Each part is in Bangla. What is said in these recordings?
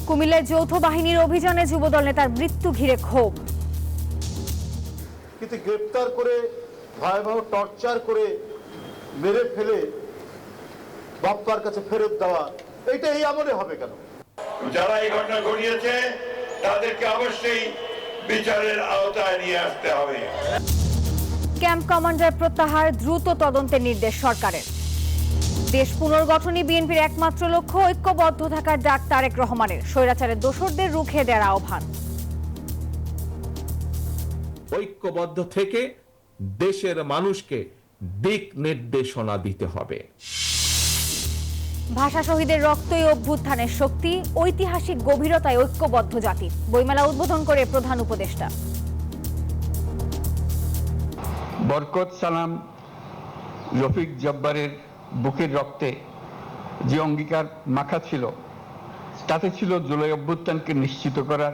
কুমিল্লায় যৌথ বাহিনীর অভিযানে যুবদল নেতার মৃত্যু ঘিরে ক্ষোভ। কিন্তু গ্রেপ্তার করে ভয়াবহ টর্চার করে মেরে ফেলে বাপ্পার কাছে ফেরত দেওয়া, এটা এই আমলে হবে কেন? যারা এই ঘটনা ঘটিয়েছে তাদেরকে অবশ্যই বিচারের আওতায় নিয়ে আসতে হবে। ক্যাম্প কমান্ডার প্রত্যাহার, দ্রুত তদন্তের নির্দেশ সরকারের। দেশ পুনর্গঠনই বিএনপির একমাত্র লক্ষ্য, ঐক্যবদ্ধ থাকার ডাক তারেক রহমানের। স্বৈরাচারের দোসরদের রুখে দেওয়ার আহ্বান। ঐক্যবদ্ধ থেকে দেশের মানুষকে দিক নির্দেশনা দিতে হবে। ভাষা শহীদের রক্তই অভ্যুত্থানের শক্তি, ঐতিহাসিক গভীরতায় ঐক্যবদ্ধ জাতি। বইমেলা উদ্বোধন করে প্রধান উপদেষ্টা। বরকত সালাম রফিক জব্বারের বুকের রক্তে যে অঙ্গীকার মাখা ছিল, তাতে ছিল জুলাই অভ্যুত্থানকে নিশ্চিত করার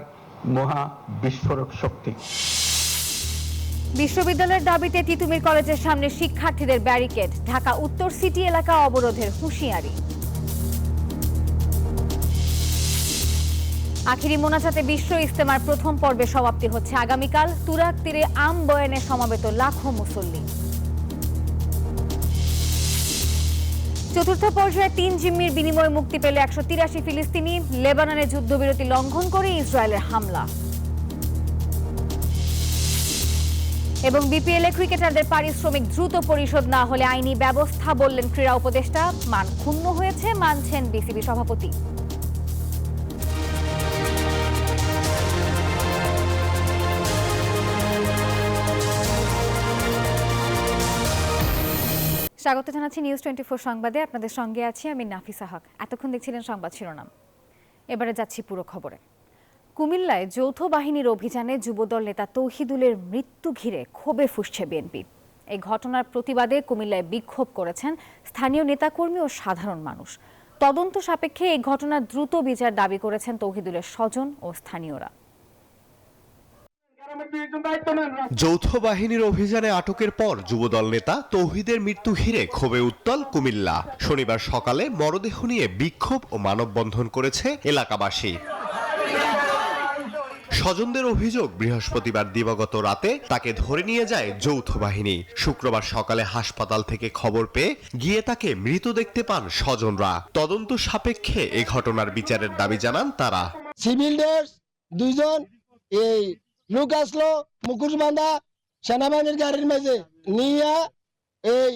মহা বিস্ফোরক শক্তি। বিশ্ববিদ্যালয়ের দাবিতে তিতুমির কলেজের সামনে শিক্ষার্থীদের ব্যারিকেড। ঢাকা উত্তর সিটি এলাকা অবরোধের হুঁশিয়ারি। আখিরি মোনাজাতে বিশ্ব ইজতেমার প্রথম পর্বে সমাপ্তি হচ্ছে আগামীকাল। তুরাগ তীরে আম বয়ানে সমাবেত লাখো মুসল্লি। চতুর্থ পর্যায়ে 3 জিম্মির বিনিময়ে মুক্তি পেল 183 ফিলিস্তিনি। লেবাননে যুদ্ধবিরতি লঙ্ঘন করে ইসরায়েলের হামলা। এবং বিপিএল এ ক্রিকেটারদের পারিশ্রমিক দ্রুত পরিশোধ না হলে আইনি ব্যবস্থা বললেন ক্রীড়া উপদেষ্টা। মান ক্ষুণ্ণ হয়েছে, মানছেন বিসিবি সভাপতি। স্বাগত জানাচ্ছি নিউজ 24 সংবাদে। আপনাদের সঙ্গে আছি আমি নাফিসা হক। এতক্ষণ দেখছিলেন সংবাদ শিরোনাম, এবারে যাচ্ছি পুরো খবরে। কুমিল্লায় যৌথ বাহিনীর অভিযানে যুবদল নেতা তৌহিদুলের মৃত্যু ঘিরে ক্ষোভে ফুঁসছে বিএনপি। এই ঘটনার প্রতিবাদে কুমিল্লায় বিক্ষোভ করেছেন স্থানীয় নেতাকর্মী ও সাধারণ মানুষ। তদন্ত সাপেক্ষে এই ঘটনার দ্রুত বিচার দাবি করেছেন তৌহিদুলের স্বজন ও স্থানীয়রা। যৌথ বাহিনীর অভিযানে আটকের পর যুবদল নেতা তৌহিদের মৃত্যু ঘিরে ক্ষোভে উত্তাল কুমিল্লা। শনিবার সকালে মরদেহ নিয়ে বিক্ষোভ ও মানববন্ধন করেছে এলাকাবাসী। স্বজনদের অভিযোগ, বৃহস্পতিবার দিবাগত রাতে তাকে ধরে নিয়ে যায় যৌথ বাহিনী। শুক্রবার সকালে হাসপাতাল থেকে খবর পেয়ে গিয়ে তাকে মৃত দেখতে পান স্বজনরা। তদন্ত সাপেক্ষে এ ঘটনার বিচারের দাবি জানান তারা। সিভিলদের দুইজন এই লোক আসলো মুখোশ বাঁধা সেনাবাহিনীর গাড়ির মাঝে নিয়ে এই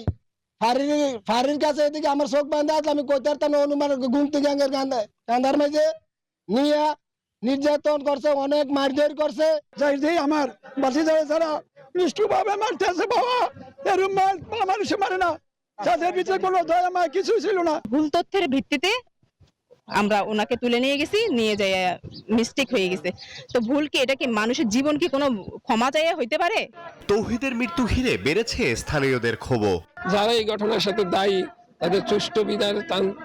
ফাঁড়ির কাছে এদিকে আমার চোখ বাঁধা আসলে আমি কইতার অনুমান ঘুমতে গাঙ্গের কান্দার মাঝে নিয়ে নির্যাতন করছে, অনেক মারধর করছে। আমার বাসি যাবে ছাড়া নিষ্ঠুরভাবে মারতেছে বাবা, এরকম মানুষ মারে না। তাদের ভিতরে কোনো দয়া মায়া কিছু ছিল না। ভুল তথ্যের ভিত্তিতে আমরা ওনাকে তুলে নিয়ে গেছি, নিয়ে যাই মিস্টেক হয়ে গেছে। তো ভুল কি, এটা কি মানুষের জীবন কি কোনো ক্ষমা চাইয়া হইতে পারে? তৌহিদের মৃত্যু ঘিরে বেড়েছে স্থানীয়দের ক্ষোভ। যারা এই ঘটনার সাথে দায়ী তাদের সুষ্ঠু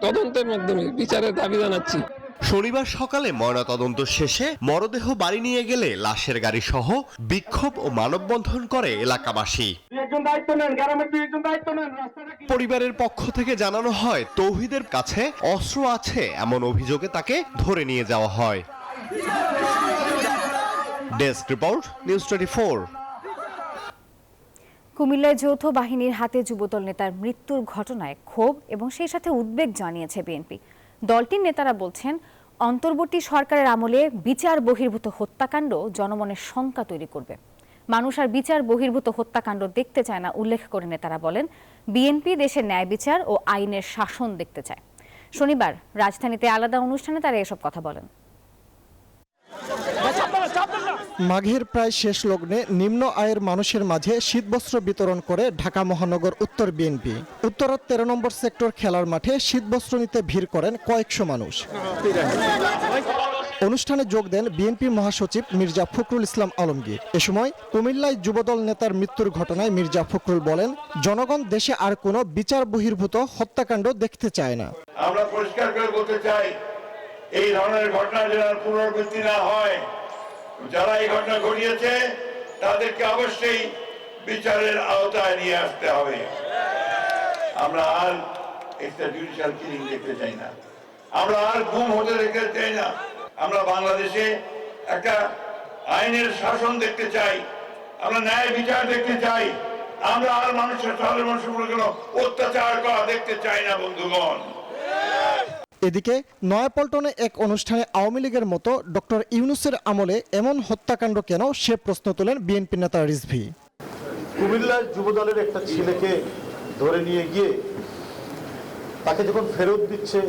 তদন্তের মাধ্যমে বিচারের দাবি জানাচ্ছি। শনিবার সকালে ময়নাতদন্ত শেষে মরদেহ বাড়ি নিয়ে গেলে লাশের গাড়ি সহ বিক্ষোভ ও মানববন্ধন করে এলাকাবাসী। পরিবারের পক্ষ থেকে জানানো হয়, তৌহিদের কাছে অস্ত্র আছে এমন অভিযোগে তাকে ধরে নিয়ে যাওয়া হয়। Desk report, news 24। কুমিল্লায় যৌথ বাহিনীর হাতে যুবদল নেতার মৃত্যুর ঘটনায় ক্ষোভ এবং সেই সাথে উদ্বেগ জানিয়েছে বিএনপি। দলটির নেতারা বলছেন, অন্তর্বর্তী সরকারের আমলে বিচার বহির্ভূত হত্যাকাণ্ড জনমনের শঙ্কা তৈরি করবে। মানুষ আর বিচার বহির্ভূত হত্যাকাণ্ড দেখতে চায় না উল্লেখ করে নেতারা বলেন, বিএনপি দেশের ন্যায় বিচার ও আইনের শাসন দেখতে চায়। শনিবার রাজধানীতে আলাদা অনুষ্ঠানে তারা এসব কথা বলেন। মাঘের প্রায় শেষ লগ্নে নিম্ন আয়ের মানুষের মাঝে শীতবস্ত্র বিতরণ করে ঢাকা মহানগর উত্তর বিএনপি। উত্তরার 13 নম্বর সেক্টর খেলার মাঠে শীতবস্ত্র নিতে ভিড় করেন কয়েকশো মানুষ। অনুষ্ঠানে যোগ দেন বিএনপি মহাসচিব মির্জা ফখরুল ইসলাম আলমগীর। এ সময় কুমিল্লায় যুবদল নেতার মৃত্যুর ঘটনায় মির্জা ফখরুল বলেন, জনগণ দেশে আর কোনো বিচার বহির্ভূত হত্যাকাণ্ড দেখতে চায় না। আমরা পরিষ্কার করে বলতে চাই, এই ধরনের ঘটনা যেন পুনরাবৃত্তি না হয়। যারা এই ঘটনা ঘটিয়েছে তাদেরকে অবশ্যই বিচারের আওতায় নিয়ে আসতে হবে। আমরা আর এক্সট্রা জুডিশিয়াল কিলিং দেখতে চাই না, আমরা আর গুম হতে দেখতে চাই না। আমরা বাংলাদেশে একটা আইনের শাসন দেখতে চাই, আমরা ন্যায় বিচার দেখতে চাই, আমরা আর মানুষের সাধারণ মানুষের উপর কোনো অত্যাচার করা দেখতে চাই না বন্ধুগণ। এদিকে নয়াপল্টনে এক অনুষ্ঠানে আওয়ামী লীগের মতো ডক্টর ইউনূসের আমলে এমন হত্যাকাণ্ড কেন সে প্রশ্ন তোলেন বিএনপি নেতা রিজভী। কুমিল্লার যুবদলের একটা ছেলেকে ধরে নিয়ে গিয়ে তাকে যখন ফেরত দিচ্ছে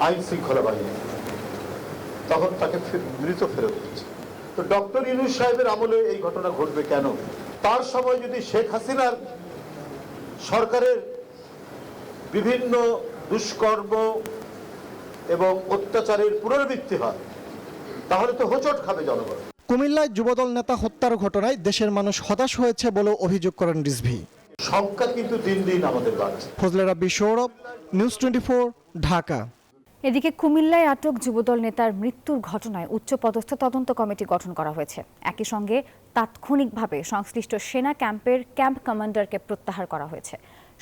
আইন শৃঙ্খলা বাহিনী, তখন তাকে মৃত ফেরত দিচ্ছে। তো ডক্টর ইউনূস সাহেবের আমলে এই ঘটনা ঘটবে কেন? তার সময় যদি শেখ হাসিনার সরকারের বিভিন্ন দুষ্কর্ম এবং অত্যাচারের পুনরাবৃত্তি হয়, তাহলে তো হোঁচট খাবে জনগণ। কুমিল্লায় যুবদল নেতা হত্যার ঘটনায় দেশের মানুষ হতাশ হয়েছে বলেও অভিযোগ করেন রিজভী। সংখ্যা কিন্তু দিন দিন আমাদের বাড়ছে। ফজলে রাব্বি সৌরভ, নিউজ 24, ঢাকা। এদিকে কুমিল্লায় আটক যুবদল নেতার মৃত্যুর ঘটনায় উচ্চপদস্থ তদন্ত কমিটি গঠন করা হয়েছে। একই সঙ্গে তাৎক্ষণিকভাবে সংশ্লিষ্ট সেনা ক্যাম্পের ক্যাম্প কমান্ডারকে প্রত্যাহার করা হয়েছে।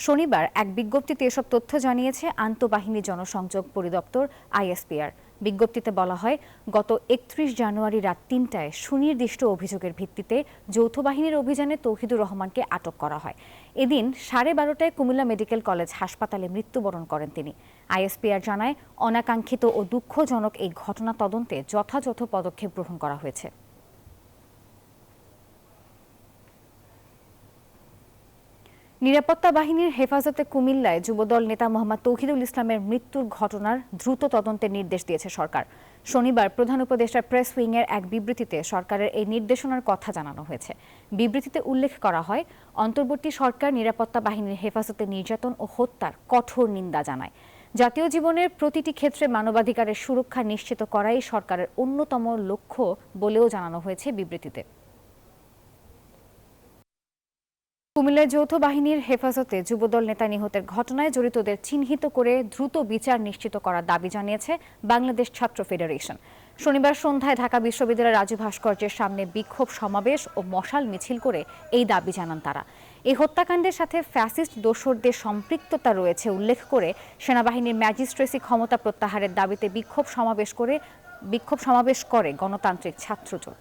শনিবার এক বিজ্ঞপ্তিতে এসব তথ্য জানিয়েছে আন্তঃবাহিনী জনসংযোগ পরিদপ্তর আইএসপিআর। বিজ্ঞপ্তিতে বলা হয়, গত 31 জানুয়ারি রাত ৩টায় সুনির্দিষ্ট অভিযোগের ভিত্তিতে যৌথ বাহিনীর অভিযানে তৌহিদুর রহমানকে আটক করা হয়। এদিন 12:30টায় কুমিল্লা মেডিকেল কলেজ হাসপাতালে মৃত্যুবরণ করেন তিনি। আইএসপিআর জানায়, অনাকাঙ্ক্ষিত ও দুঃখজনক এই ঘটনা তদন্তে যথাযথ পদক্ষেপ গ্রহণ করা হয়েছে। নিরাপত্তা বাহিনীর হেফাজতে কুমিল্লায় যুবদল নেতা মোহাম্মদ তৌহিদুল ইসলামের মৃত্যুর ঘটনার দ্রুত তদন্তের নির্দেশ দিয়েছে সরকার। শনিবার প্রধান উপদেষ্টার প্রেস উইংয়ের এক বিবৃতিতে সরকারের এই নির্দেশনার কথা জানানো হয়েছে। বিবৃতিতে উল্লেখ করা হয়, অন্তর্বর্তী সরকার নিরাপত্তা বাহিনীর হেফাজতে নির্যাতন ও হত্যার কঠোর নিন্দা জানায়। জাতীয় জীবনের প্রতিটি ক্ষেত্রে মানবাধিকারের সুরক্ষা নিশ্চিত করাই সরকারের অন্যতম লক্ষ্য বলেও জানানো হয়েছে বিবৃতিতে। কুমিল্লায় যৌথ বাহিনীর হেফাজতে যুবদল নেতা নিহতের ঘটনায় জড়িতদের চিহ্নিত করে দ্রুত বিচার নিশ্চিত করার দাবি জানিয়েছে বাংলাদেশ ছাত্র ফেডারেশন। শনিবার সন্ধ্যায় ঢাকা বিশ্ববিদ্যালয়ের রাজু ভাস্কর্যের সামনে বিক্ষোভ সমাবেশ ও মশাল মিছিল করে এই দাবি জানান তারা। এই হত্যাকাণ্ডের সাথে ফ্যাসিস্ট দোসরদের সম্পৃক্ততা রয়েছে উল্লেখ করে সেনাবাহিনীর ম্যাজিস্ট্রেসি ক্ষমতা প্রত্যাহারের দাবিতে বিক্ষোভ সমাবেশ করে গণতান্ত্রিক ছাত্রজোট।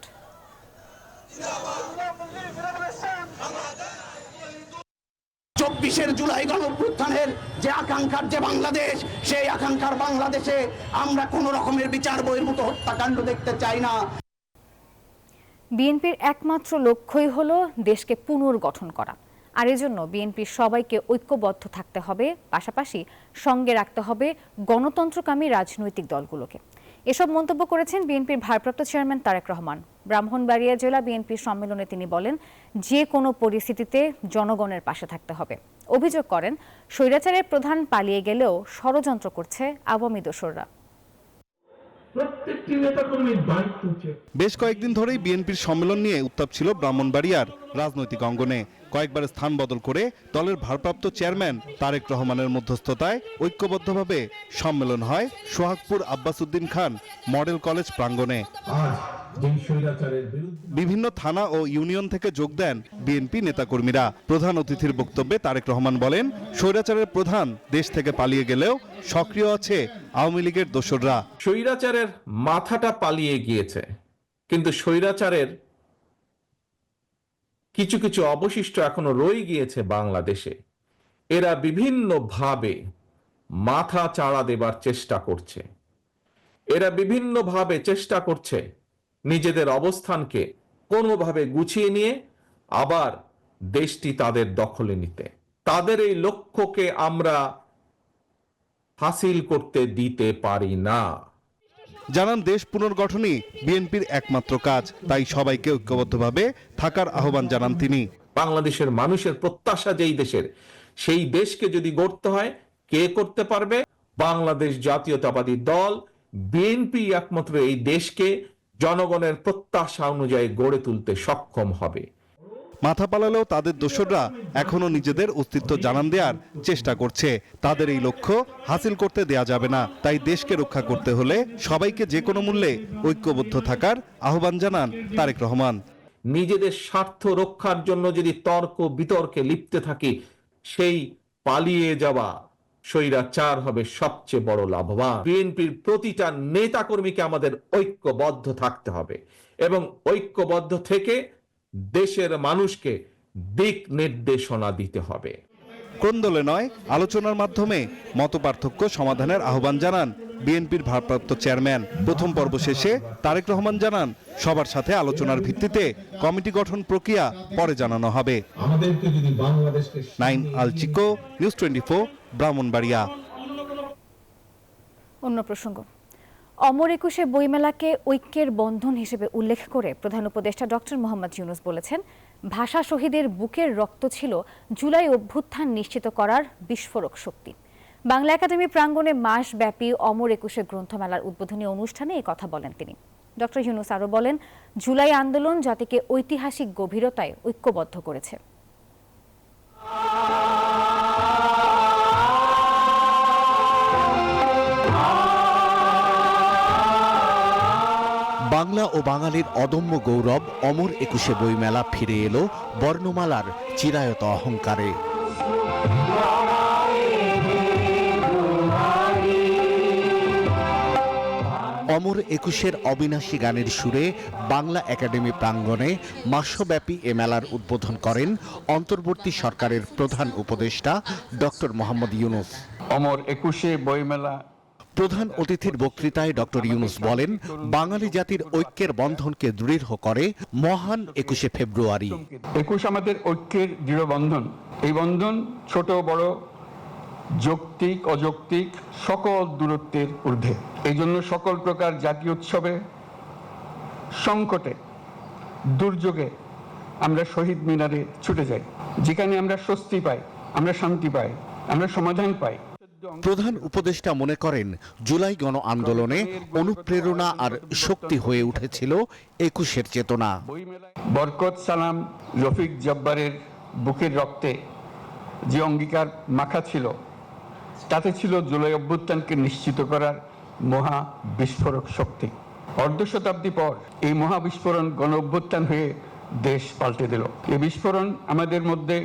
24 জুলাই গণঅভ্যুত্থানের যে আকাঙ্ক্ষার যে বাংলাদেশ, সেই আকাঙ্ক্ষার বাংলাদেশে আমরা কোন রকমের বিচার বহির্ভূত হত্যাকাণ্ড দেখতে চাই না। বিএনপির একমাত্র লক্ষ্যই হলো দেশকে পুনর্গঠন করা। আর এজন্য বিএনপির সবাইকে ঐক্যবদ্ধ থাকতে হবে, পাশাপাশি সঙ্গে রাখতে হবে গণতন্ত্রকামী রাজনৈতিক দলগুলোকে। এসব মন্তব্য করেছেন বিএনপির ভারপ্রাপ্ত চেয়ারম্যান তারেক রহমান। ব্রাহ্মণবাড়িয়া জেলা বিএনপির সম্মেলনে তিনি বলেন, যে কোনো পরিস্থিতিতে জনগণের পাশে থাকতে হবে। অভিযোগ করেন, স্বৈরাচারের প্রধান পালিয়ে গেলেও ষড়যন্ত্র করছে আওয়ামী দোসররা। বেশ কয়েকদিন ধরেই বিএনপির সম্মেলন নিয়ে উত্তাপ ছিল ব্রাহ্মণবাড়িয়ার রাজনৈতিক অঙ্গনে। কয়েকবার স্থান বদল করে দলের ভারপ্রাপ্ত চেয়ারম্যান তারেক রহমানের মধ্যস্থতায় ঐক্যবদ্ধভাবে সম্মেলন হয় সোহাগপুর আব্বাস উদ্দিন খান মডেল কলেজ প্রাঙ্গণে। বিভিন্ন থানা ও ইউনিয়ন থেকে যোগ দেন বিএনপি নেতাকর্মীরা। প্রধান অতিথির বক্তব্যে তারেক রহমান বলেন, স্বৈরাচারের প্রধান দেশ থেকে পালিয়ে গেলেও সক্রিয় আছে আওয়ামী লীগের দোসররা। স্বৈরাচারের মাথাটা পালিয়ে গিয়েছে, কিন্তু স্বৈরাচারের কিছু কিছু অবশিষ্ট এখনো রয়ে গিয়েছে বাংলাদেশে। এরা বিভিন্নভাবে মাথা চাড়া দেবার চেষ্টা করছে। এরা বিভিন্নভাবে চেষ্টা করছে নিজেদের অবস্থানকে কোনোভাবে গুছিয়ে নিয়ে আবার দেশটি তাদের দখলে নিতে। তাদের এই লক্ষ্যকে আমরা হাসিল করতে দিতে পারি না। জানান, দেশ পুনর্গঠনই বিএনপির একমাত্র কাজ, তাই সবাইকে ঐক্যবদ্ধভাবে থাকার আহ্বান জানান তিনি। বাংলাদেশের মানুষের প্রত্যাশা যেই দেশের, সেই দেশকে যদি গড়তে হয়, কে করতে পারবে? বাংলাদেশ জাতীয়তাবাদী দল বিএনপি একমাত্র এই দেশকে জনগণের প্রত্যাশা অনুযায়ী গড়ে তুলতে সক্ষম হবে। মাথা পালালেও তাদের দোসররা এখনো নিজেদের অস্তিত্ব জানান দেওয়ার চেষ্টা করছে। তাদের এই লক্ষ্য হাসিল করতে দেয়া যাবে না। তাই দেশকে রক্ষা করতে হলে সবাইকে যে কোনো মূল্যে ঐক্যবদ্ধ থাকার আহ্বান জানান তারেক রহমান। নিজেদের স্বার্থ রক্ষার জন্য যদি তর্ক বিতর্কে লিপ্ত থাকি, সেই পালিয়ে যাওয়া স্বৈরাচার হবে সবচেয়ে বড় লাভবান। বিএনপির প্রতিটা নেতাকর্মীকে আমাদের ঐক্যবদ্ধ থাকতে হবে এবং ঐক্যবদ্ধ থেকে দেশের মানুষকে দিক নির্দেশনা দিতে হবে। কোন্দলে নয়, আলোচনার মাধ্যমে মতপার্থক্য সমাধানের আহ্বান জানান বিএনপির ভারপ্রাপ্ত চেয়ারম্যান। প্রথম পর্ব শেষে তারেক রহমান জানান, সবার সাথে আলোচনার ভিত্তিতে কমিটি গঠন প্রক্রিয়া পরে জানানো হবে। নাইম আল চিকো, নিউজ 24, ব্রাহ্মণবাড়িয়া। অন্য প্রসঙ্গ, অমর একুশে বইমেলাকে ঐক্যের বন্ধন হিসেবে উল্লেখ করে প্রধান উপদেষ্টা ডক্টর মোহাম্মদ ইউনূস বলেছেন, ভাষা শহীদের বুকের রক্ত ছিল জুলাই অভ্যুত্থান নিশ্চিত করার বিস্ফোরক শক্তি। বাংলা একাডেমি প্রাঙ্গণে মাসব্যাপী অমর একুশে গ্রন্থমেলার উদ্বোধনী অনুষ্ঠানে এই কথা বলেন তিনি। ডক্টর ইউনূস আরও বলেন, জুলাই আন্দোলন জাতিকে ঐতিহাসিক গভীরতায় ঐক্যবদ্ধ করেছে। বাংলা ও বাঙালির অদম্য গৌরব অমর একুশে বইমেলা ফিরে এলো বর্ণমালার চিরায়ত অহংকারে। অমর একুশের অবিনাশী গানের সুরে বাংলা একাডেমি প্রাঙ্গণে মাসব্যাপী এ মেলার উদ্বোধন করেন অন্তর্বর্তী সরকারের প্রধান উপদেষ্টা ডক্টর মোহাম্মদ ইউনূস। অমর একুশে বইমেলা প্রধান অতিথির বক্তৃতায় ডক্টর ইউনূস বলেন, বাঙালি জাতির ঐক্যের বন্ধনকে দৃঢ় করে মহান 21শে ফেব্রুয়ারি। 21 আমাদের ঐক্যের দৃঢ় বন্ধন। এই বন্ধন ছোট বড়, যৌক্তিক অযৌক্তিক সকল দূরত্বের ঊর্ধ্বে। এই জন্য সকল প্রকার জাতীয় উৎসবে, সংকটে, দুর্যোগে আমরা শহীদ মিনারে ছুটে যাই, যেখানে আমরা স্বস্তি পাই, আমরা শান্তি পাই, আমরা সমাধান পাই। প্রধান উপদেষ্টা মনে করেন, জুলাই গণ আন্দোলনে অনুপ্রেরণা আর শক্তি হয়ে উঠেছিল 21-এর চেতনা। বরকত সালাম রফিক জব্বারের বুকের রক্তে যে অঙ্গীকার মাখা ছিল, তাতে ছিল জুলাই অভ্যুত্থানকে নিশ্চিত করার মহা বিস্ফোরক শক্তি। অর্ধ শতাব্দী পর এই মহা বিস্ফোরণ গণ অভ্যুত্থান হয়ে দেশ পাল্টে দিল। এই বিস্ফোরণ আমাদের মধ্যে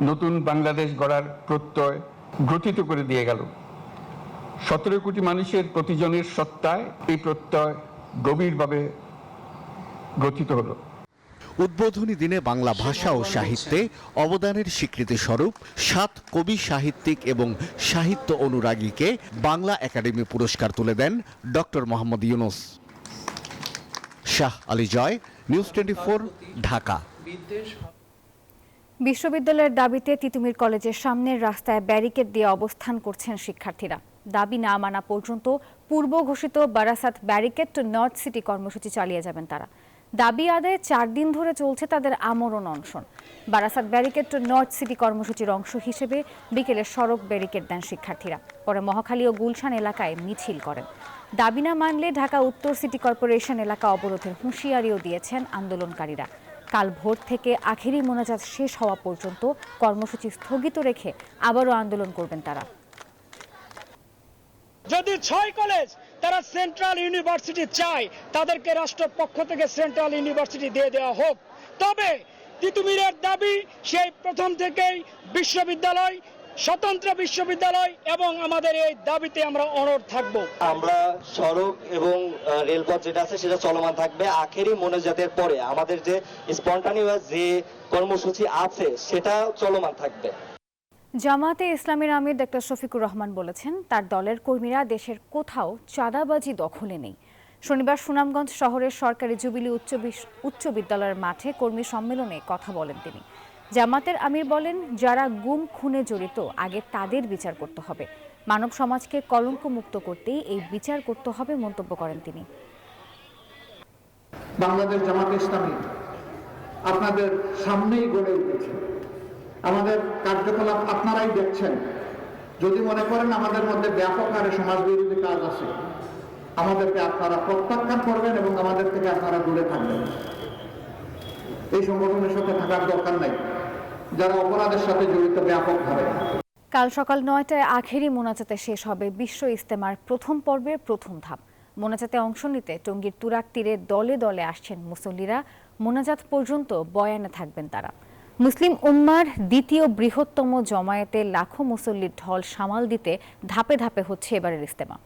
নতুন বাংলাদেশ গড়ার প্রত্যয় গ্রথিত করে দিয়ে গেল। 17 কোটি মানুষের প্রতিজনের সত্তায় এই প্রত্যয় গভীরভাবে গ্রথিত হলো। উদ্বোধনী দিনে বাংলা ভাষা ও সাহিত্যে অবদানের স্বীকৃতি স্বরূপ 7 কবি, সাহিত্যিক এবং সাহিত্য অনুরাগীকে বাংলা একাডেমি পুরস্কার তুলে দেন ডক্টর মোহাম্মদ ইউনূস। শাহ আলী জয়, নিউজ 24, ঢাকা। বিশ্ববিদ্যালয়ের দাবিতে তিতুমির কলেজের সামনের রাস্তায় ব্যারিকেড দিয়ে অবস্থান করছেন শিক্ষার্থীরা। দাবি না মানা পর্যন্ত পূর্ব ঘোষিত Barasat barricade two north city কর্মসূচি চালিয়ে যাবেন তারা। দাবি আদায়ে 4 দিন ধরে চলছে তাদের আমরণ অনশন। Barasat barricade two north city কর্মসূচির অংশ হিসেবে বিকেলে সড়ক ব্যারিকেড দেন শিক্ষার্থীরা। পরে মহাখালী ও গুলশান এলাকায় মিছিল করেন। দাবি না মানলে ঢাকা উত্তর সিটি কর্পোরেশন এলাকা অবরোধের হুঁশিয়ারিও দিয়েছেন আন্দোলনকারীরা। কাল ভোর থেকে আখেরি মোনাজাত শেষ হওয়া পর্যন্ত কর্মসূচি স্থগিত রেখে আবারও আন্দোলন করবেন তারা। যদি 6 কলেজ তারা সেন্ট্রাল ইউনিভার্সিটি চায়, তাদেরকে রাষ্ট্রের পক্ষ থেকে সেন্ট্রাল ইউনিভার্সিটি দিয়ে দেওয়া হোক। তবে তিতুমিরের দাবি সেই প্রথম থেকেই বিশ্ববিদ্যালয়, স্বতন্ত্র বিশ্ববিদ্যালয়, এবং আমাদের এই দাবিতে আমরা অনড় থাকব। আমরা সড়ক এবং রেলপথ যেটা আছে সেটা চলমান থাকবে। আখেরি মোনাজাতের পরে আমাদের যে স্পন্টানিয়াস যে কর্মসূচি আছে সেটা চলমান থাকবে। জামায়াতে ইসলামীর আমির ডক্টর শফিকুর রহমান বলেছেন, তার দলের কর্মীরা দেশের কোথাও চাঁদাবাজি দখলে নেই। শনিবার সুনামগঞ্জ শহরের সরকারি জুবিলি উচ্চ বিদ্যালয়ের মাঠে কর্মী সম্মেলনে কথা বলেন তিনি। জামাতের আমির বলেন, যারা গুম খুনে জড়িত আগে তাদের বিচার করতে হবে। মানব সমাজকে কলঙ্ক মুক্ত করতেই এই বিচার করতে হবে মন্তব্য করেন তিনি। বাংলাদেশ জামাতে ইসলামী আপনাদের সামনেই গড়ে উঠেছে। আমাদের কার্যকলাপ আপনারাই দেখছেন। যদি মনে করেন আমাদের মধ্যে ব্যাপক হারে সমাজ বিরোধী কাজ আছে, আমাদেরকে আপনারা প্রত্যাখ্যান করবেন এবং আমাদের থেকে আপনারা দূরে থাকবেন। এই সংগঠনের সাথে থাকার দরকার নাই যারা অপরাধের সাথে জড়িত ব্যাপকভাবে। কাল সকাল 9টায় আখেরি মোনাজাতে শেষ হবে বিশ্ব ইজতেমার প্রথম পর্বের প্রথম ধাপ। মোনাজাতে অংশ নিতে টঙ্গীর তুরাগ তীরে দলে দলে আসছেন মুসল্লিরা। মোনাজাত পর্যন্ত বয়ানে থাকবেন তারা। মুসলিম উম্মার দ্বিতীয় বৃহত্তম জমায়েতে লাখো মুসল্লির ঢল সামাল দিতে ধাপে ধাপে হচ্ছে এবারের ইজতেমা।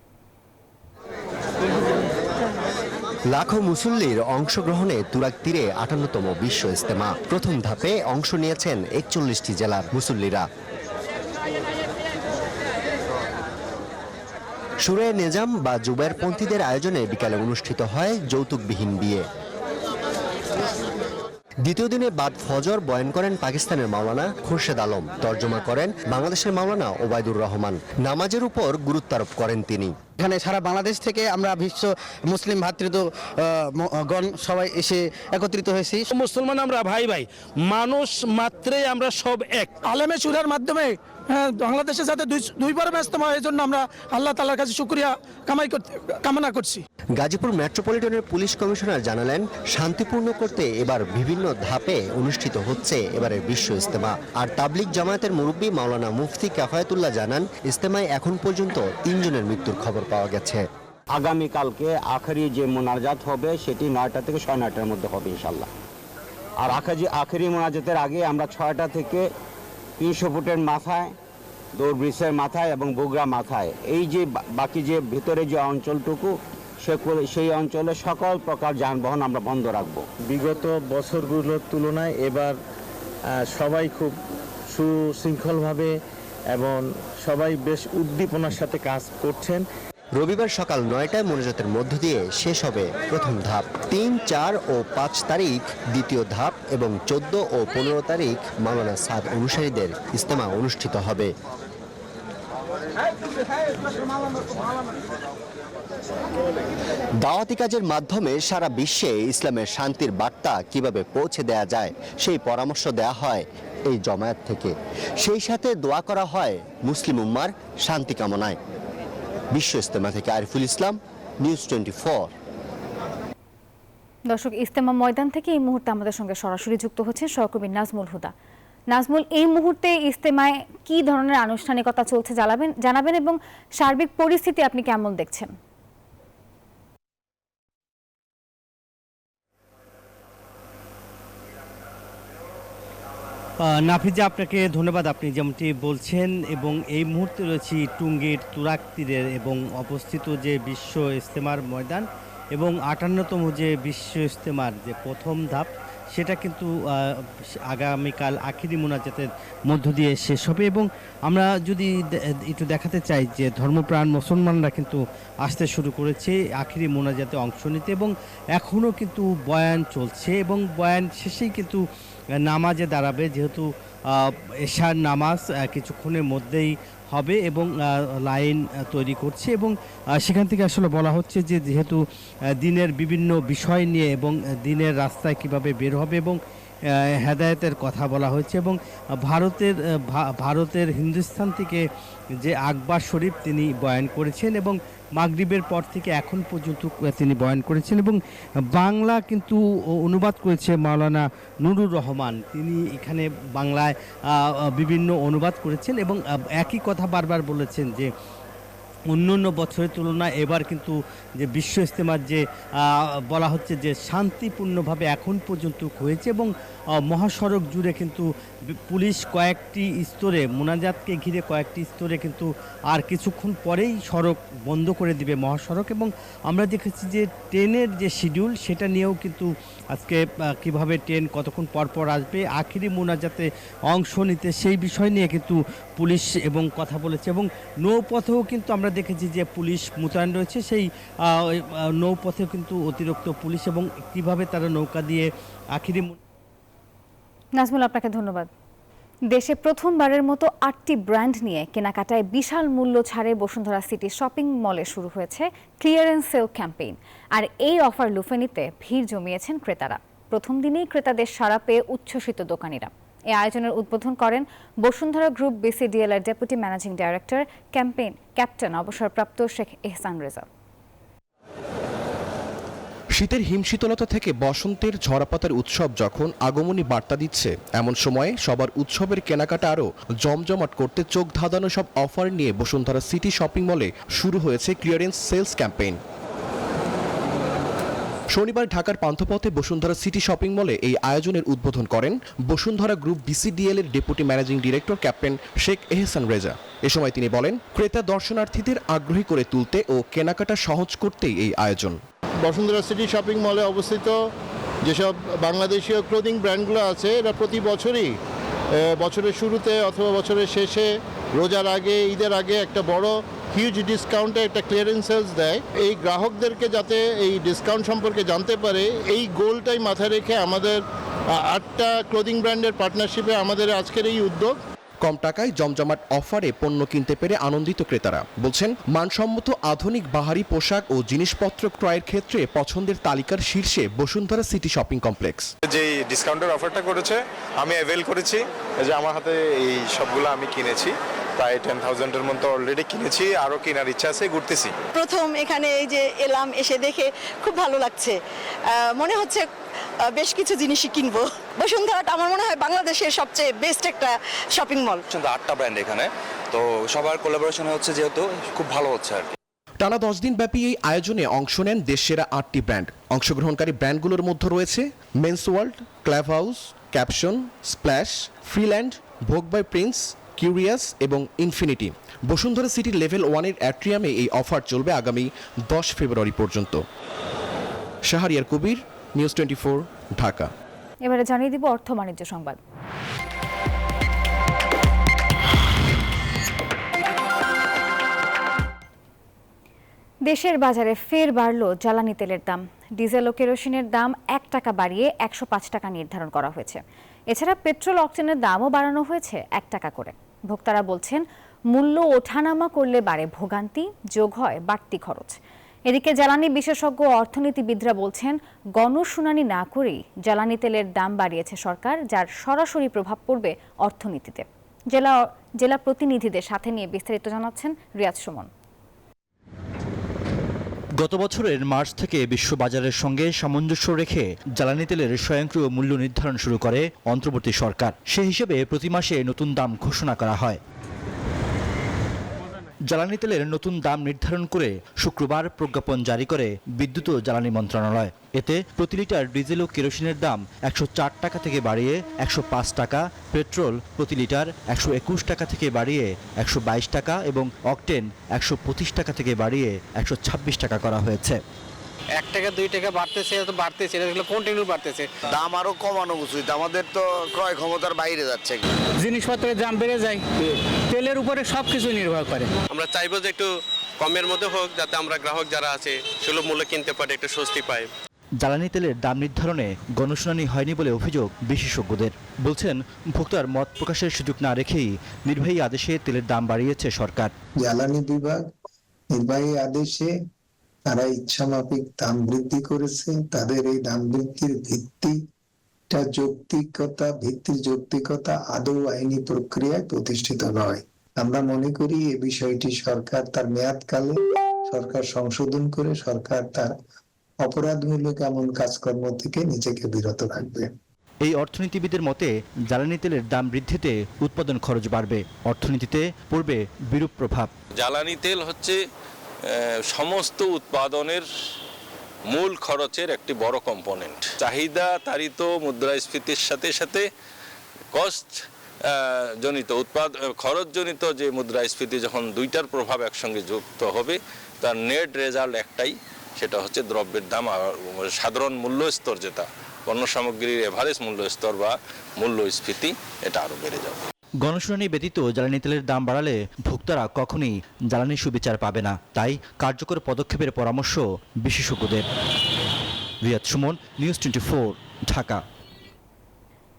লাখো মুসল্লির অংশগ্রহণে তুরাগ তীরে 58তম বিশ্ব ইজতেমা। প্রথম ধাপে অংশ নিয়েছেন 41টি জেলার মুসল্লিরা। সুরে নেজাম বা জুবায়েরপন্থীদের আয়োজনে বিকালে অনুষ্ঠিত হয় যৌতুকবিহীন বিয়ে। দ্বিতীয় দিনে বাদ ফজর বয়ান করেন পাকিস্তানের মাওলানা খুরশেদ আলম, তর্জমা করেন বাংলাদেশের মাওলানা ওবায়দুর রহমান। নামাজের উপর গুরুত্ব আরোপ করেন তিনি। এখানে সারা বাংলাদেশ থেকে আমরা বিশ্ব মুসলিম ভাতৃত্ব গণ সবাই এসে একত্রিত হয়েছি। মুসলমান আমরা ভাই ভাই, মানুষ মাত্রে আমরা সব এক। আলেমে সুরার মাধ্যমে বাংলাদেশে যাতে দুইবার ইজতেমা, এই জন্য আমরা আল্লাহ তাআলার কাছে শুকরিয়া কামনা করছি। গাজীপুর মেট্রোপলিটনের পুলিশ কমিশনার জানালেন, শান্তিপূর্ণ করতে এবার বিভিন্ন ধাপে অনুষ্ঠিত হচ্ছে এবারের বিশ্ব ইজতেমা। আর তাবলিগ জামায়াতের মুরব্বী মাওলানা মুফতি কাফায়েতুল্লাহ জানান, ইজতেমায় এখন পর্যন্ত 3 জনের মৃত্যুর খবর পাওয়া গেছে। আগামীকালকে আখেরি যে মোনাজাত হবে সেটি 9টা থেকে 9:30টার মধ্যে হবে ইনশাল্লাহ। আর আখেরি মোনাজাতের আগে আমরা 6টা থেকে 300 ফুটের মাথায়, দৌড় ব্রিজের মাথায় এবং বগুড়া মাথায়, এই যে বাকি যে ভিতরে যে অঞ্চলটুকু, সেই অঞ্চলে সকল প্রকার যানবাহন আমরা বন্ধ রাখব। বিগত বছরগুলোর তুলনায় এবার সবাই খুব সুশৃঙ্খলভাবে এবং সবাই বেশ উদ্দীপনার সাথে কাজ করছেন। রবিবার সকাল 9টায় মোনাজাতের মধ্য দিয়ে শেষ হবে প্রথম ধাপ। 3, 4 ও 5 তারিখ দ্বিতীয় ধাপ এবং 14 ও 15 তারিখ মাওলানা সাদ অনুসারীদের ইজতেমা অনুষ্ঠিত হবে। দাওয়াতি কাজের মাধ্যমে সারা বিশ্বে ইসলামের শান্তির বার্তা কিভাবে পৌঁছে দেয়া যায় সেই পরামর্শ দেয়া হয় এই জমায়েত থেকে। সেই সাথে দোয়া করা হয় মুসলিম উম্মার শান্তি কামনায়। বিশ্ব ইজতেমা থেকে আরিফুল ইসলাম, নিউজ 24। দর্শক, ইজতেমা ময়দান থেকে এই মুহূর্তে আমাদের সঙ্গে সরাসরি যুক্ত হচ্ছেন সহকর্মী নাজমুল হুদা। নাজমুল, এই মুহূর্তে ইজতেমায় কি ধরনের আনুষ্ঠানিকতা চলছে জানাবেন এবং সার্বিক পরিস্থিতি আপনি কেমন দেখছেন? নাফিজা, আপনাকে ধন্যবাদ। আপনি যেমনটি বলছেন, এবং এই মুহূর্তে রয়েছি টুঙ্গীর তুরাগ তীরের এবং অবস্থিত যে বিশ্ব ইজতেমার ময়দান এবং 58তম যে বিশ্ব ইজতেমার যে প্রথম ধাপ, সেটা কিন্তু আগামীকাল আখিরি মোনাজাতের মধ্য দিয়ে শেষ হবে। এবং আমরা যদি একটু দেখাতে চাই যে ধর্মপ্রাণ মুসলমানরা কিন্তু আসতে শুরু করেছে আখিরি মোনাজাতে অংশ নিতে, এবং এখনও কিন্তু বয়ান চলছে এবং বয়ান শেষেই কিন্তু নামাজে দাঁড়াবে, যেহেতু এশার নামাজ কিছুক্ষণের মধ্যেই হবে এবং লাইন তৈরি করছে। এবং সেখান থেকে আসলে বলা হচ্ছে যে যেহেতু দিনের বিভিন্ন বিষয় নিয়ে এবং দিনের রাস্তায় কিভাবে বের হবে এবং হেদায়েতের কথা বলা হয়েছে। এবং ভারতের হিন্দুস্তান থেকে যে আকবর শরীফ তিনি বয়ান করেছেন এবং মাগরিবের পর থেকে এখন পর্যন্ত তিনি বয়ান করেছেন এবং বাংলা কিন্তু অনুবাদ করেছে মাওলানা নুরুর রহমান। তিনি এখানে বাংলায় বিভিন্ন অনুবাদ করেছেন এবং একই কথা বারবার বলেছেন যে অন্যান্য বছরের তুলনায় এবার কিন্তু যে বিশ্ব ইজতেমার যে বলা হচ্ছে যে শান্তিপূর্ণভাবে এখন পর্যন্ত হয়েছে এবং মহাসড়ক জুড়ে কিন্তু পুলিশ কয়েকটি স্তরে, মোনাজাতকে ঘিরে কয়েকটি স্তরে কিন্তু আর কিছুক্ষণ পরেই সড়ক বন্ধ করে দিবে মহাসড়ক। এবং আমরা দেখেছি যে ট্রেনের যে শিডিউল, সেটা নিয়েও কিন্তু আজকে কিভাবে ট্রেন কতক্ষণ পরপর আসবে আখিরি মোনাজাতে অংশ নিতে, সেই বিষয় নিয়ে কিন্তু পুলিশ এবং কথা বলেছে। এবং নৌপথেও কিন্তু আমরা দেখেছি যে পুলিশ মোতায়েন রয়েছে, সেই নৌপথেও কিন্তু অতিরিক্ত পুলিশ এবং কিভাবে তারা নৌকা দিয়ে আখিরি। নাজমুল, আপনাকে ধন্যবাদ। দেশে প্রথমবারের মতো 8টি ব্র্যান্ড নিয়ে কেনাকাটায় বিশাল মূল্য ছাড়ে বসুন্ধরা সিটি শপিং মলে শুরু হয়েছে ক্লিয়ারেন্স সেল ক্যাম্পেইন। আর এই অফার লুফে নিতে ভিড় জমিয়েছেন ক্রেতারা। প্রথম দিনেই ক্রেতাদের সাড়া পেয়ে উচ্ছ্বসিত দোকানিরা। এই আয়োজনের উদ্বোধন করেন বসুন্ধরা গ্রুপ BCDL এর ডেপুটি ম্যানেজিং ডাইরেক্টর ক্যাপ্টেন অবসরপ্রাপ্ত শেখ এহসান রেজা। শীতের হিমশীতলতা থেকে বসন্তের ঝরাপাতার উৎসব যখন আগমনী বার্তা দিচ্ছে, এমন সময়ে সবার উৎসবের কেনাকাটা আরও জমজমাট করতে চোখ ধাঁধানো সব অফার নিয়ে বসুন্ধরা সিটি শপিং মলে শুরু হয়েছে ক্লিয়ারেন্স সেলস ক্যাম্পেইন। শনিবার ঢাকার পান্থপথে বসুন্ধরা সিটি শপিং মলে এই আয়োজনের উদ্বোধন করেন বসুন্ধরা গ্রুপ BCDL এর deputy managing director captain Sheikh Ehsan Reza. এ সময় তিনি বলেন, ক্রেতা দর্শনার্থীদের আগ্রহী করে তুলতে ও কেনাকাটা সহজ করতেই এই আয়োজন। বসুন্ধরা সিটি শপিং মলে অবস্থিত যেসব বাংলাদেশীয় ক্লোদিং ব্র্যান্ডগুলো আছে, এরা প্রতি বছরই বছরের শুরুতে অথবা বছরের শেষে, রোজার আগে, ঈদের আগে একটা বড় হিউজ ডিসকাউন্টে একটা ক্লিয়ারেন্স সেলস দেয়। এই গ্রাহকদেরকে যাতে এই ডিসকাউন্ট সম্পর্কে জানতে পারে, এই গোলটাই মাথায় রেখে আমাদের 8টা ক্লোদিং ব্র্যান্ডের পার্টনারশিপে আমাদের আজকের এই উদ্যোগ। কম টাকায় জমজমাট অফারে পণ্য কিনতে পেরে আনন্দিত ক্রেতারা। বলছেন, মানসম্মত আধুনিক বাহারি পোশাক ও জিনিসপত্র ক্রয়ের ক্ষেত্রে পছন্দের তালিকার শীর্ষে বসুন্ধরা সিটি শপিং কমপ্লেক্স। যে ডিসকাউন্টের অফারটা করেছে আমি অ্যাভেল করেছি, যে আমার হাতে এই সবগুলো আমি কিনেছি, প্রায় 10,000-এর মতো অলরেডি কিনেছি, আরও কেনার ইচ্ছা আছে, ঘুরতেছি। প্রথম এখানে এই যে এলাম, এসে দেখে খুব ভালো লাগছে, মনে হচ্ছে বেশ কিছু জিনিসই কিনবো। বসুন্ধরাটা আমার মনে হয় বাংলাদেশের সবচেয়ে বেস্ট একটা শপিং মল। 8টা ব্র্যান্ড এখানে, তো সবার কোলাবোরেশন হচ্ছে, যেহেতু খুব ভালো হচ্ছে আর কি। টানা 10 দিন ব্যাপী এই আয়োজনে অংশ নেন দেশসেরা 8টি ব্র্যান্ড। অংশগ্রহণকারী ব্র্যান্ডগুলোর মধ্যে রয়েছে মেন্স ওয়ার্ল্ড, ক্ল্যাভ house, caption, splash, freeland, Vogue by Prince, curious এবং ইনফিনিটি। বসুন্ধরা সিটির লেভেল 1-এর অ্যাট্রিয়ামে এই অফার চলবে আগামী 10 ফেব্রুয়ারি পর্যন্ত। শাহরিয়ার কবির, নিউজ 24, ঢাকা। এবারে জানিয়ে দিব অর্থ বাণিজ্য সংবাদ। দেশের বাজারে ফের বাড়ল জ্বালানি তেলের দাম। ডিজেল ও কেরোসিনের দাম 1 টাকা বাড়িয়ে 105 টাকা নির্ধারণ করা হয়েছে। এছাড়া পেট্রোল অকটেনের দামও বাড়ানো হয়েছে 1 টাকা করে। ভোক্তারা বলছেন, মূল্য ওঠানামা করলে বাড়ে ভোগান্তি, যোগ হয় বাড়তি খরচ। এদিকে জ্বালানি বিশেষজ্ঞ অর্থনীতিবিদরা বলছেন, গণশুনানি না করেই জ্বালানি তেলের দাম বাড়িয়েছে সরকার, যার সরাসরি প্রভাব পড়বে অর্থনীতিতে। জেলা প্রতিনিধিদের সাথে নিয়ে বিস্তারিত জানাচ্ছেন রিয়াজ সুমন। গত বছরের মার্চ থেকে বিশ্ববাজারের সঙ্গে সামঞ্জস্য রেখে জ্বালানি তেলের স্বয়ংক্রিয় মূল্য নির্ধারণ শুরু করে অন্তর্বর্তী সরকার। সে হিসেবে প্রতি মাসে নতুন দাম ঘোষণা করা হয়। জ্বালানি তেলের নতুন দাম নির্ধারণ করে শুক্রবার প্রজ্ঞাপন জারি করে বিদ্যুৎ ও জ্বালানি মন্ত্রণালয়। এতে প্রতি লিটার ডিজেল ও কেরোসিনের দাম 104 টাকা থেকে বাড়িয়ে 105 টাকা, পেট্রোল প্রতি লিটার 121 টাকা থেকে বাড়িয়ে 122 টাকা এবং অকটেন 125 টাকা থেকে বাড়িয়ে 126 টাকা করা হয়েছে। 1 টাকা 2 টাকা বাড়তেছে, তো বাড়তেছে, এটা কন্টিনিউ বাড়তেছে। দাম আরো কমানো উচিত, আমাদের তো ক্রয় ক্ষমতার বাইরে যাচ্ছে। জিনিসপত্রের দাম বেড়ে যায়, তেলের উপরে সবকিছু নির্ভর করে। আমরা চাইবো যে একটু কমের মধ্যে হোক, যাতে আমরা গ্রাহক যারা আছে সুলভ মূল্যে কিনতে পারে, একটু স্বস্তি পায়। জ্বালানি তেলের দাম নির্ধারণে গণশুনানি হয়নি বলে অভিযোগ বিশেষজ্ঞদের। বলছেন, ভোক্তার মত প্রকাশের সুযোগ না রেখেই নির্বাহী আদেশে তেলের দাম বাড়িয়েছে সরকার। জ্বালানি বিভাগ নির্বাহী আদেশে তারা ইচ্ছামাফিক দাম বৃদ্ধি করেছে। তাদের এই দাম বৃদ্ধির ভিত্তির যৌক্তিকতা আদৌ আইনি প্রক্রিয়ায় প্রতিষ্ঠিত নয়। আমরা মনে করি এই বিষয়টি সরকার তার মেয়াদকালে সরকার সংশোধন করে সরকার তার অপরাধমূলক এমন কাজকর্ম থেকে নিজেকে বিরত রাখবে। এই অর্থনীতিবিদের মতে, জ্বালানি তেলের দাম বৃদ্ধিতে উৎপাদন খরচ বাড়বে, অর্থনীতিতে পড়বে বিরূপ প্রভাব। জ্বালানি তেল হচ্ছে সমস্ত উৎপাদনের মূল খরচের একটি বড় কম্পোনেন্ট। চাহিদা তাড়িত মুদ্রাস্ফীতির সাথে সাথে কস্ট জনিত খরচ জনিত যে মুদ্রাস্ফীতি, যখন দুইটার প্রভাব একসঙ্গে যুক্ত হবে, তার নেট রেজাল্ট একটাই, সেটা হচ্ছে দ্রব্যের দাম সাধারণ মূল্য স্তর, যেটা পণ্য সামগ্রীর এভারেজ মূল্য স্তর বা মূল্যস্ফীতি, এটা আরো বেড়ে যাবে। গণশুনানি ব্যতীত জ্বালানি তেলের দাম বাড়ালে ভোক্তারা কখনই জ্বালানি সুবিচার পাবে না, তাই কার্যকর পদক্ষেপের পরামর্শ বিশেষজ্ঞদের। রিয়াদ সুমন, নিউজ 24, ঢাকা।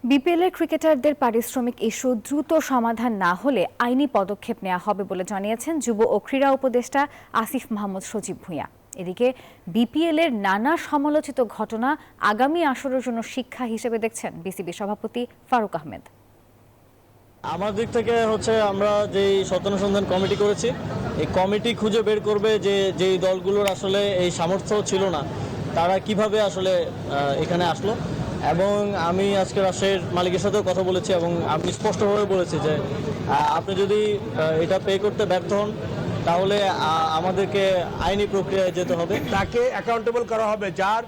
বিপিএলের ক্রিকেটারদের পারিশ্রমিক ইস্যু দ্রুত সমাধান না হলে আইনি পদক্ষেপ নেওয়া হবে বলে জানিয়েছেন যুব ও ক্রীড়া উপদেষ্টা আসিফ মাহমুদ সজীব ভূঁইয়া। এদিকে বিপিএলের নানা সমালোচিত ঘটনা আগামী আসরের জন্য শিক্ষা হিসেবে দেখছেন বিসিবি সভাপতি ফারুক আহমেদ। আমার দিক থেকে আমরা যেই সত্যানুসন্ধান কমিটি করেছি, এই কমিটি খুঁজে বের করবে যে যেই দলগুলোর আসলে এই সামর্থ্য ছিল না, তারা কিভাবে আসলে এখানে আসলো। এবং আমি আজকে রাজশাহীর মালিকের সাথেও কথা বলেছি এবং আমি স্পষ্টভাবে বলেছি যে আপনি যদি এটা পে করতে ব্যর্থ হন, তাহলে আমাদেরকে আইনি প্রক্রিয়ায় যেতে হবে। তাকে অ্যাকাউন্টেবল করা হবে, যার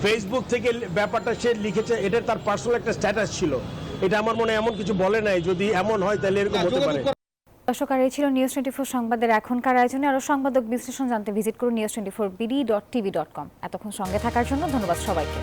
ফেসবুক থেকে ব্যাপারটা সে লিখেছে, এটা তার পার্সোনাল একটা স্ট্যাটাস ছিল। এটা আমার মনে এমন কিছু বলে নাই, যদি এমন হয় তাহলে এরকম হতে পারে। দর্শক, আর এই ছিল নিউজ 24 সংবাদের এখনকার আয়োজনে। আরো সংবাদক বিশ্লেষণ জানতে ভিজিট করুন news24bd.tv.com। এতক্ষণ সঙ্গে থাকার জন্য ধন্যবাদ সবাইকে।